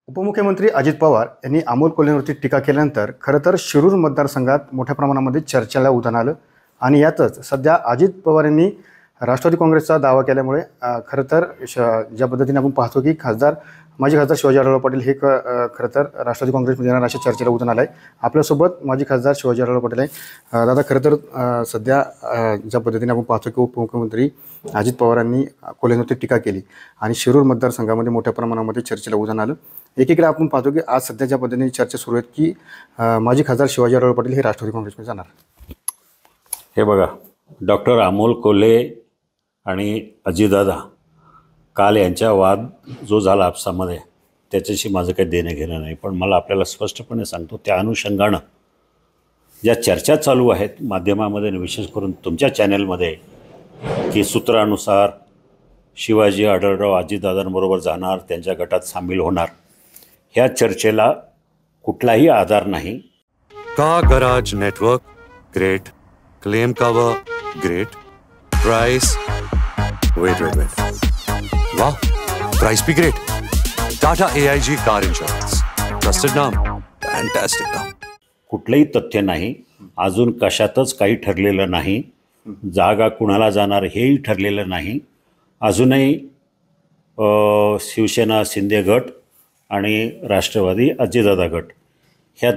उपमुख्यमंत्री अजित पवार यांनी अमोल कोल्हेंवरती टीका केल्यानंतर खरं तर शिरूर मतदारसंघात मोठ्या प्रमाणामध्ये चर्चेला उधाण आलं आणि यातच सध्या अजित पवार यांनी राष्ट्रवादी काँग्रेसचा दावा केल्यामुळे खरं तर ज्या पद्धतीने आपण पाहतो की माजी खासदार शिवाजी आढळराव पाटील हे खरं तर राष्ट्रवादी काँग्रेसमध्ये येणार अशा चर्चेला उधाण आलं आहे. आपल्यासोबत माजी खासदार शिवाजी आढळराव पाटील आहे. दादा, खरं तर सध्या ज्या पद्धतीने आपण पाहतो की उपमुख्यमंत्री अजित पवारांनी कोल्हेंवरती टीका केली आणि शिरूर मतदारसंघामध्ये मोठ्या प्रमाणामध्ये चर्चेला उधाण आलं. एकीकडे आपण पाहतो की आज सध्या ज्या पद्धतीने चर्चा सुरू आहेत की माजी खासदार शिवाजी आढळराव पाटील हे राष्ट्रवादी काँग्रेसमध्ये जाणार. हे बघा, डॉक्टर अमोल कोल्हे आणि अजितदादा काल यांच्या वाद जो झाला आपसामध्ये त्याच्याशी माझं काही देणं घेणं नाही. पण मला आपल्याला स्पष्टपणे सांगतो, त्या अनुषंगानं ज्या चर्चा चालू आहेत माध्यमामध्ये आणि विशेष करून तुमच्या चॅनलमध्ये की सूत्रानुसार शिवाजी आढळराव अजितदादांबरोबर जाणार, त्यांच्या गटात सामील होणार, ह्या चर्चेला कुठलाही आधार नाही. का garage network great, claim cover great, price wait वाह, प्राइस भी great. Tata AIG car insurance, trusted नाम, फॅन्टॅस्टिक नाम. कुठलंही तथ्य नाही, अजून कशातच काही ठरलेलं नाही. जागा कुणाला जाणार हेही ठरलेलं नाही. अजूनही शिवसेना शिंदे गट आणि राष्ट्रवादी अजितदादा गट ह्या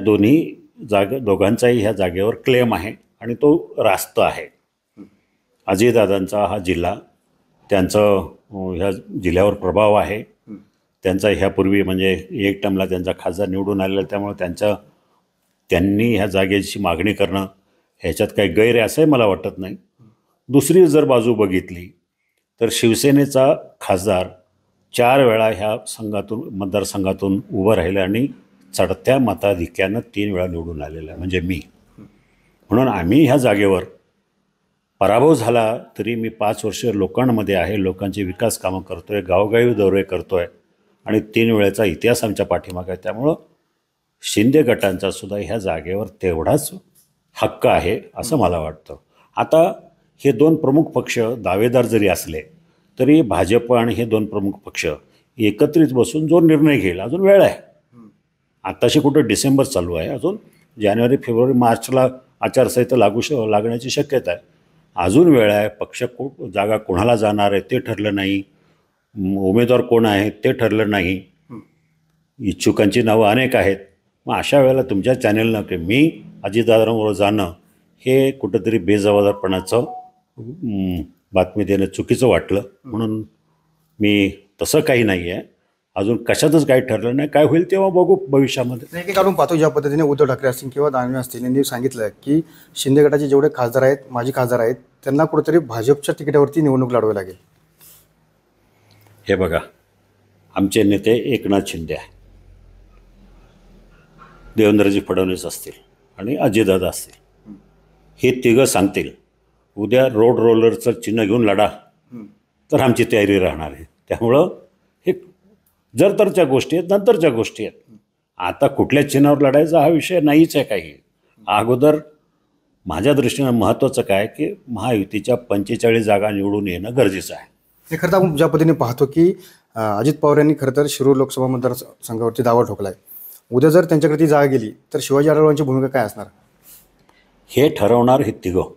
दोघांचाही ह्या जागेवर क्लेम आहे आणि तो रास्त आहे. अजितदादांचा हा जिल्हा, त्यांचं ह्या जिल्ह्यावर प्रभाव आहे. त्यांचा ह्यापूर्वी म्हणजे एक टर्मला त्यांचा खासदार निवडून आलेला, त्यामुळे त्यांनी ह्या जागेची मागणी करणं ह्याच्यात काही गैर आहे असंही मला वाटत नाही. दुसरी जर बाजू बघितली तर शिवसेनेचा खासदार 4 वेळा ह्या मतदारसंघातून उभं राहिलं आणि चढत्या मताधिक्यानं 3 वेळा निवडून आलेला आहे, म्हणजे मी. म्हणून आम्ही ह्या जागेवर पराभव झाला तरी मी 5 वर्ष लोकांमध्ये आहे, लोकांची विकास कामं करतो आहे, गावोगावी दौरे करतो आहे आणि 3 वेळेचा इतिहास आमच्या पाठीमागे आहे. त्यामुळं शिंदे गटांचासुद्धा ह्या जागेवर तेवढाच हक्क आहे असं मला वाटतं. आता हे 2 प्रमुख पक्ष दावेदार जरी असले तरी भाजप आणि हे 2 प्रमुख पक्ष एकत्रित बसून जो निर्णय घेईल, अजून वेळ आहे. आत्ताशी कुठं डिसेंबर चालू आहे, अजून जानेवारी फेब्रुवारी मार्चला आचारसंहिता लागण्याची शक्यता आहे. अजून वेळ आहे. पक्ष जागा कोणाला जाणार आहे ते ठरलं नाही, उमेदवार कोण आहे ते ठरलं नाही, इच्छुकांची नावं अनेक आहेत. मग अशा वेळेला तुमच्या चॅनलनं की मी अजितदादांबरोबर जाणं हे कुठंतरी बेजबाबदारपणाचं बातमी देणं चुकीचं वाटलं. म्हणून मी तसं काही नाही आहे, अजून कशातच काही ठरलं नाही. काय होईल तेव्हा बघू भविष्यामध्ये. एक काढून पाहतो ज्या पद्धतीने उद्धव ठाकरे असतील किंवा दानवे असतील यांनी सांगितलं की शिंदे गटाचे जेवढे खासदार आहेत, माजी खासदार आहेत, त्यांना कुठेतरी भाजपच्या तिकिटावरती निवडणूक लढवावी लागेल. हे बघा, आमचे नेते एकनाथ शिंदे आहे, देवेंद्रजी फडणवीस असतील आणि अजितदादा असतील, हे तिघं सांगतील उद्या रोड रोलरचं चिन्ह घेऊन लढा, तर आमची तयारी राहणार आहे. त्यामुळं हे जर-तरच्या गोष्टी आहेत, नंतरच्या गोष्टी आहेत. आता कुठल्या चिन्हावर लढायचा हा विषय नाहीच आहे काही. अगोदर माझ्या दृष्टीनं महत्त्वाचं काय की महायुतीच्या 45 जागा निवडून येणं गरजेचं आहे. हे खरं तर आपण ज्या पद्धतीने पाहतो की अजित पवार यांनी खरं तर शिरूर लोकसभा मतदारसंघावरती दावा ठोकला आहे. उद्या जर त्यांच्याकडे ती जागा गेली तर शिवाजी आढळरावांची भूमिका काय असणार हे ठरवणार हे तिघं.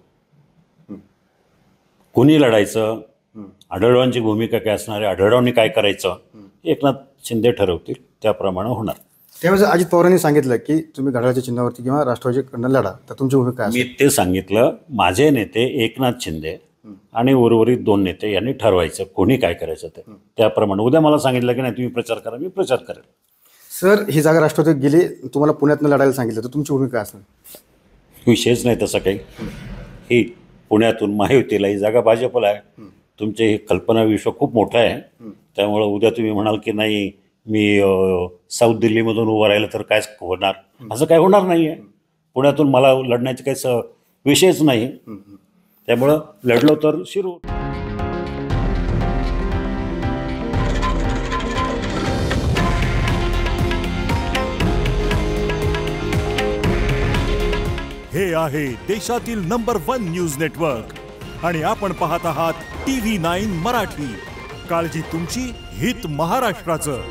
कुणी लढायचं, आढळरावांची भूमिका काय असणार आहे, आढळरावांनी काय करायचं, एकनाथ शिंदे ठरवतील, त्याप्रमाणे होणार. त्यावेळेस अजित पवारांनी सांगितलं की तुम्ही घड्याळाच्या चिन्हावरती किंवा राष्ट्रवादीकडनं लढा, तर तुमची भूमिका काय? मी ते सांगितलं. माझे नेते एकनाथ शिंदे आणि उर्वरित 2 नेते यांनी ठरवायचं कोणी काय करायचं ते. त्याप्रमाणे उद्या मला सांगितलं की नाही तुम्ही प्रचार करा, मी प्रचार करेल. सर, ही जागा राष्ट्रवादीत गेली, तुम्हाला पुण्यातनं लढायला सांगितलं, तर तुमची भूमिका काय असणार? विषयच नाही तसं काही. ही पुण्यातून महायुतीला, ही जागा भाजपला आहे. तुमचे हे कल्पना विश्व खूप मोठं आहे. त्यामुळं उद्या तुम्ही म्हणाल की नाही मी साऊथ दिल्लीमधून उभं राहिलं तर काय होणार, असं काय होणार नाही आहे. पुण्यातून मला लढण्याचे काही विषयच नाही. त्यामुळं लढलो तर शिरू. हे आहे देशातील नंबर 1 न्यूज नेटवर्क आणि आपण पाहत आहात TV9 मराठी. काळजी तुमची, हित महाराष्ट्राचं.